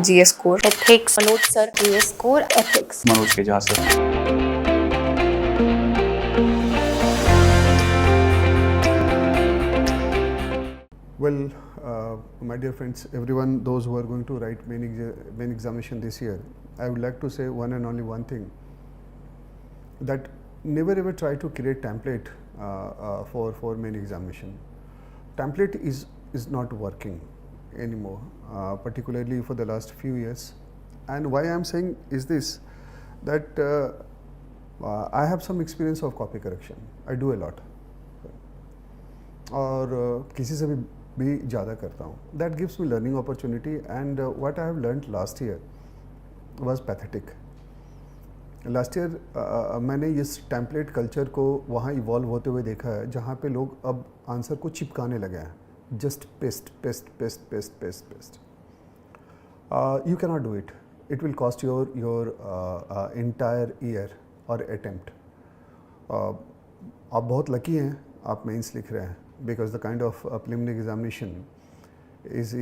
GS core, ethics, Manoj sir, GS core, ethics. Manoj के जहाँ sir Well, my dear friends, everyone, those who are going to write main examination this year, I would like to say one and only one thing, that never ever try to create template for main examination. Template is not working anymore, particularly for the last few years. And why I am saying is this, that I have some experience of copy correction. I do a lot. और किसी से भी ज़्यादा करता हूँ. That gives me learning opportunity, and what I have learned last year was pathetic. Last year मैंने इस template culture को वहाँ इवॉल्व होते हुए देखा है, जहाँ पे लोग अब आंसर को चिपकाने लगे हैं. Just paste paste paste paste paste paste. You can not do it. It will cost your entire year और अटेम्प्ट. आप बहुत लकी हैं, आप मेंस लिख रहे हैं, because the kind of preliminary examination is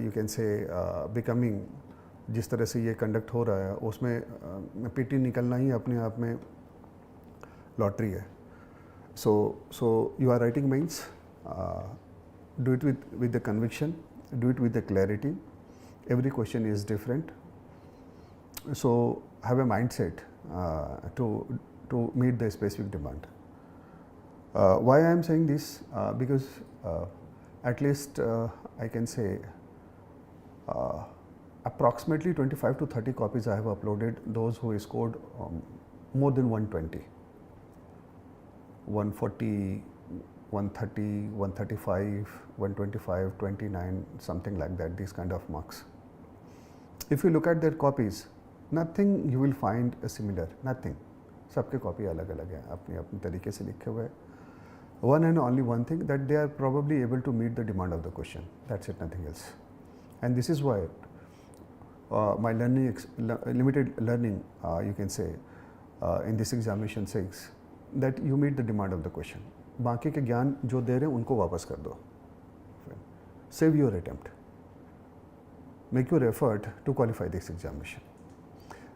you can say becoming, जिस तरह से ये कंडक्ट हो रहा है उसमें पीटी निकलना ही अपने आप में लॉटरी है. so you are writing mains, do it with the conviction, do it with the clarity. Every question is different, so have a mindset to meet the specific demand. Why I am saying this? Because at least I can say approximately 25 to 30 copies I have uploaded, those who scored more than 120, 140, 130, 135, 125, 29, something like that, these kind of marks. If you look at their copies, nothing you will find similar, nothing. सबके copy अलग अलग हैं, अपने अपने तरीके से लिखे हुए. One and only one thing, that they are probably able to meet the demand of the question. That's it, nothing else. And this is why my limited learning, you can say, in this examination says that you meet the demand of the question. बाकी के ज्ञान जो दे रहे हैं उनको वापस कर दो. Save your attempt. Make your effort to qualify this examination.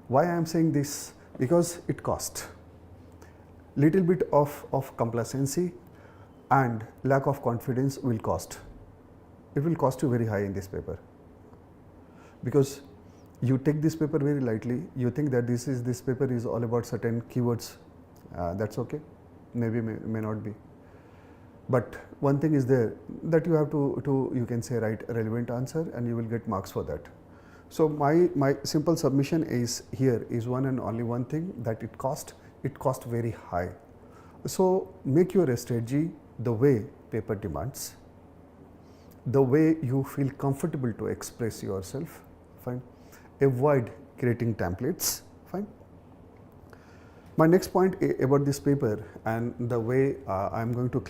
Why I am saying this? Because it costs. Little bit of complacency and lack of confidence will cost. It will cost you very high in this paper, because you take this paper very lightly. You think that this paper is all about certain keywords. That's okay, maybe may not be, but one thing is there, that you have to you can say write a relevant answer and you will get marks for that. So my simple submission is here is one and only one thing, that it cost very high. So make your strategy the way paper demands, the way you feel comfortable to express yourself. Fine. Avoid creating templates. Fine. My next point about this paper and the way I am going to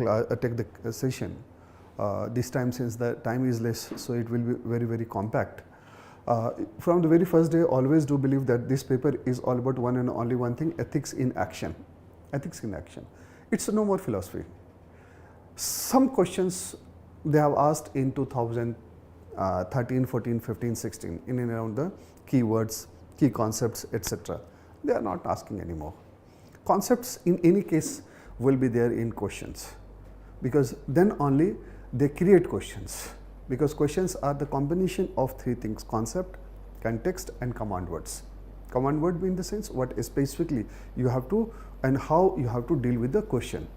take the session this time, since the time is less, so it will be very very compact. From the very first day, always do believe that this paper is all about one and only one thing: ethics in action. Ethics in action. It's no more philosophy. Some questions they have asked in 2013, 14, 15, 16 in and around the keywords, key concepts, etc. They are not asking anymore. Concepts in any case will be there in questions, because then only they create questions. Because questions are the combination of three things: concept, context and command words. Command word in the sense what specifically you have to and how you have to deal with the question.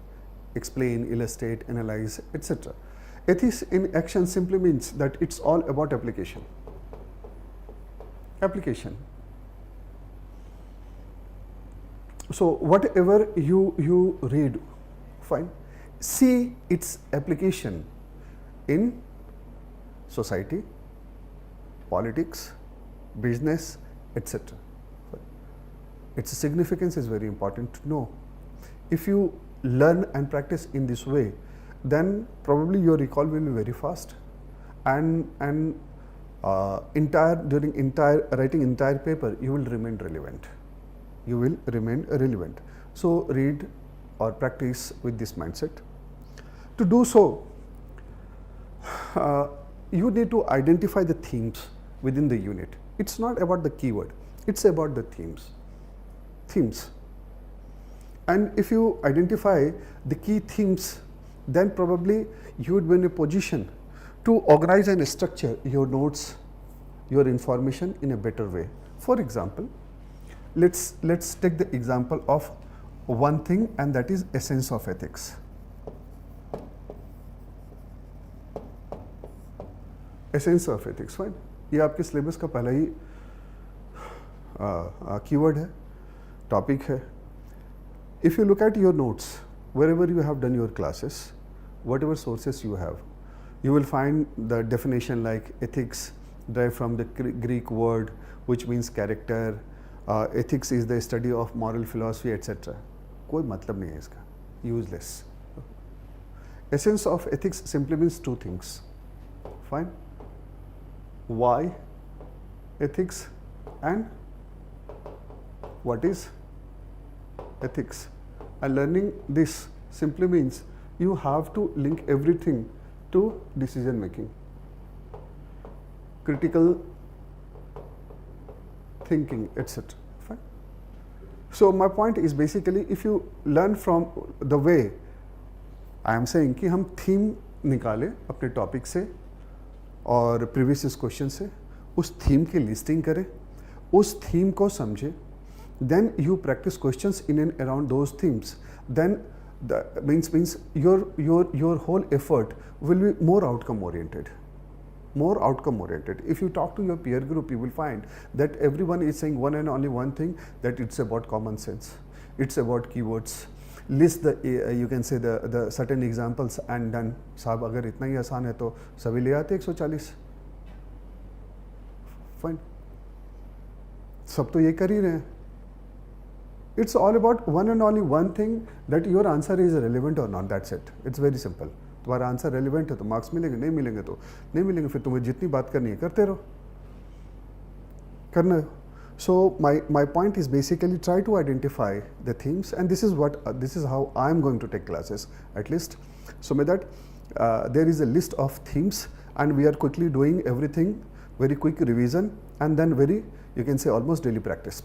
Explain, illustrate, analyze, etc. Ethics in action simply means that it's all about application. Application. So whatever you read, fine, see its application in society, politics, business, etc. Its significance is very important to know. If you learn and practice in this way, then probably your recall will be very fast, and during writing entire paper you will remain relevant. You will remain relevant. So read or practice with this mindset. To do so, you need to identify the themes within the unit. It's not about the keyword, it's about the themes. And if you identify the key themes, then probably you would be in a position to organize and structure your notes, your information in a better way. For example, let's take the example of one thing, and that is essence of ethics. Essence of ethics, fine. ये आपके syllabus का पहला ही keyword है, topic है. If you look at your notes, wherever you have done your classes, whatever sources you have, you will find the definition like ethics derived from the Greek word which means character. Ethics is the study of moral philosophy, etc. कोई मतलब नहीं है इसका, useless. Essence of ethics simply means two things. Fine. Why ethics and what is ethics. And learning this simply means you have to link everything to decision making, critical thinking, etc. Fine. So my point is basically, if you learn from the way I am saying कि हम theme निकालें अपने topic से और previous question से, उस theme की listing करें, उस थीम को समझें, then you practice questions in and around those themes, then the means your whole effort will be more outcome oriented. If you talk to your peer group, you will find that everyone is saying one and only one thing, that it's about common sense, it's about keywords. List the you can say the certain examples and done. साहब अगर इतना ही आसान है तो सभी ले आते 140. Fine, सब तो ये कर ही रहे हैं. It's all about one and only one thing, that your answer is relevant or not. That's it. It's very simple. तुम्हारा आंसर रेलिवेंट है तो मार्क्स मिलेंगे, नहीं मिलेंगे तो नहीं मिलेंगे. फिर तुम्हें जितनी बात करनी है करते रहो, करना. So my point is basically try to identify the themes, and this is how I'm going to take classes, at least. So with that, there is a list of themes, and we are quickly doing everything, very quick revision, and then very, you can say, almost daily practice.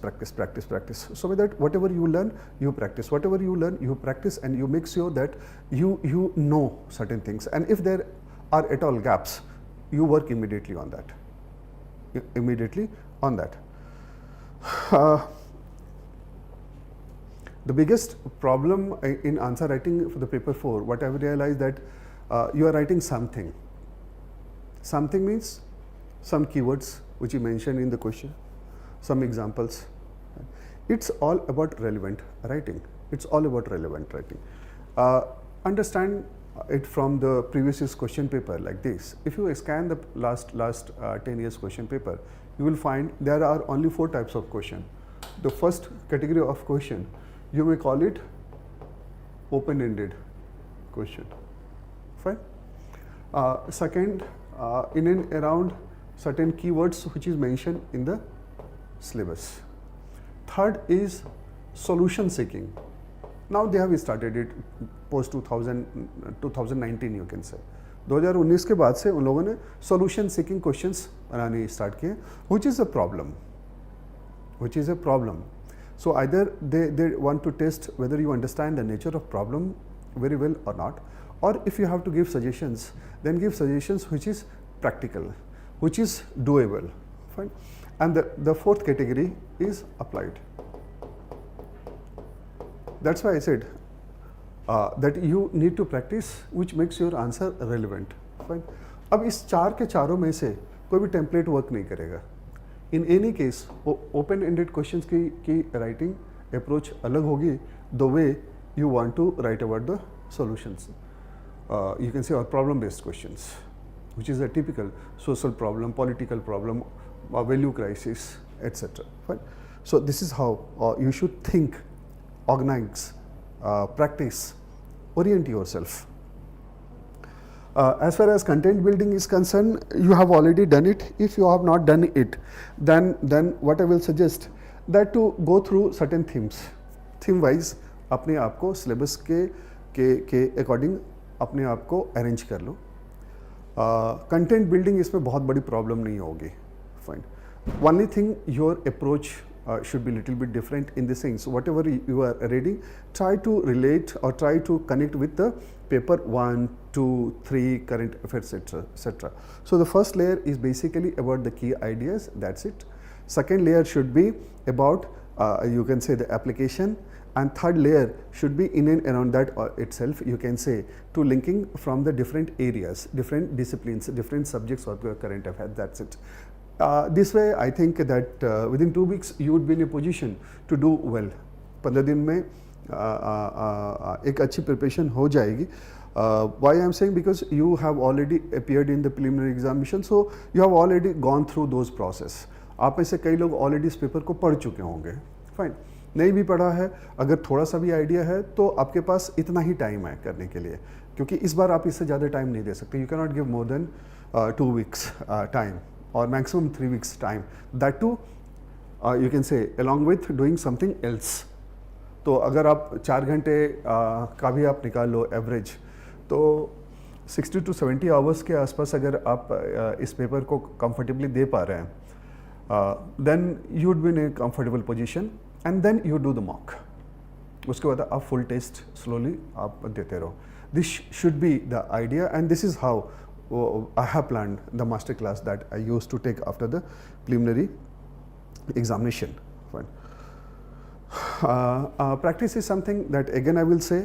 So with that, whatever you learn, you practice. Whatever you learn, you practice, and you make sure that you know certain things. And if there are at all gaps, you work immediately on that. The biggest problem in answer writing for the paper 4, what I have realized, that you are writing something. Something means some keywords which you mentioned in the question, some examples. It's all about relevant writing. Understand it from the previous question paper like this. If you scan the last 10 years question paper, you will find there are only 4 types of question. The first category of question, you may call it open-ended question. Fine. Second, in and around certain keywords which is mentioned in the syllabus. Third is solution seeking. Now they have started it post 2019, you can say. 2019 के बाद से उन लोगों ने solution seeking questions बनाने start किए, which is a problem. So either they want to test whether you understand the nature of problem very well or not, or if you have to give suggestions, then give suggestions which is practical, which is doable. Fine. And the fourth category is applied. That's why I said that you need to practice, which makes your answer relevant. Fine. अब इस चार के चारों में से कोई भी template work नहीं करेगा. In any case open ended questions की राइटिंग अप्रोच अलग होगी, the way you want to write about the solutions. You can say, or problem based questions, which is a typical social problem, political problem, value crisis, etc. Fine. So this is how you should think, organize, practice, orient yourself. As far as content building is concerned, you have already done it. If you have not done it, then what I will suggest, that to go through certain themes, theme wise अपने आप को syllabus के according अपने आप को arrange कर लो. Content building इसमें बहुत बड़ी problem नहीं होगी. Fine. Only thing, your approach should be little bit different in the sense whatever you are reading, try to relate or try to connect with the paper 1, 2, 3 current affairs, etc. So the first layer is basically about the key ideas, that's it. Second layer should be about you can say the application, and third layer should be in and around that itself, you can say, to linking from the different areas, different disciplines, different subjects of the current affairs, that's it. This way I think that within 2 weeks you would be in a position to do well. 15 दिन में एक अच्छी preparation हो जाएगी. Why I am saying, because you have already appeared in the preliminary examination, so you have already gone through those process. आप में से कई लोग already इस पेपर को पढ़ चुके होंगे. Fine. नहीं भी पढ़ा है, अगर थोड़ा सा भी आइडिया है तो आपके पास इतना ही टाइम है करने के लिए, क्योंकि इस बार आप इससे ज़्यादा टाइम नहीं दे सकते. You can not give more than 2 weeks time or maximum 3 weeks time. That too you can say along with doing something else. तो अगर आप 4 घंटे का भी आप निकाल लो एवरेज, तो 60 to 70 आवर्स के आसपास अगर आप इस पेपर को कंफर्टेबली दे पा रहे हैं, then you would be in a comfortable position, and then you do the mock. उसके बाद आप फुल टेस्ट स्लोली आप देते रहो. This should be the idea, and this is how I have planned the master class that I used to take after the preliminary examination. Fine. Practice is something that again I will say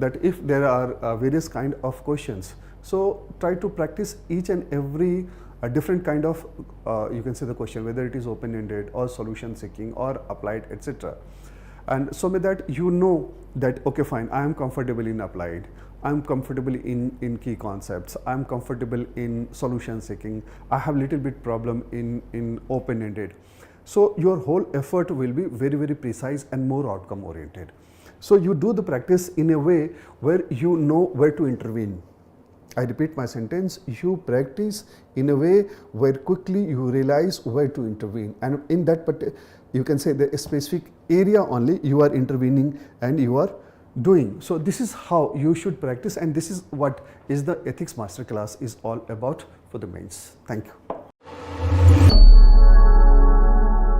that if there are various kind of questions, so try to practice each and every different kind of you can say the question, whether it is open-ended or solution seeking or applied, etc. And so with that you know that okay fine, I am comfortable in applied, I am comfortable in key concepts, I am comfortable in solution seeking, I have little bit problem in open-ended. So your whole effort will be very, very precise and more outcome oriented. So you do the practice in a way where you know where to intervene. I repeat my sentence, you practice in a way where quickly you realize where to intervene, and in that you can say the specific area only you are intervening and you are doing. So this is how you should practice, and this is what is the ethics masterclass is all about for the mains. Thank you.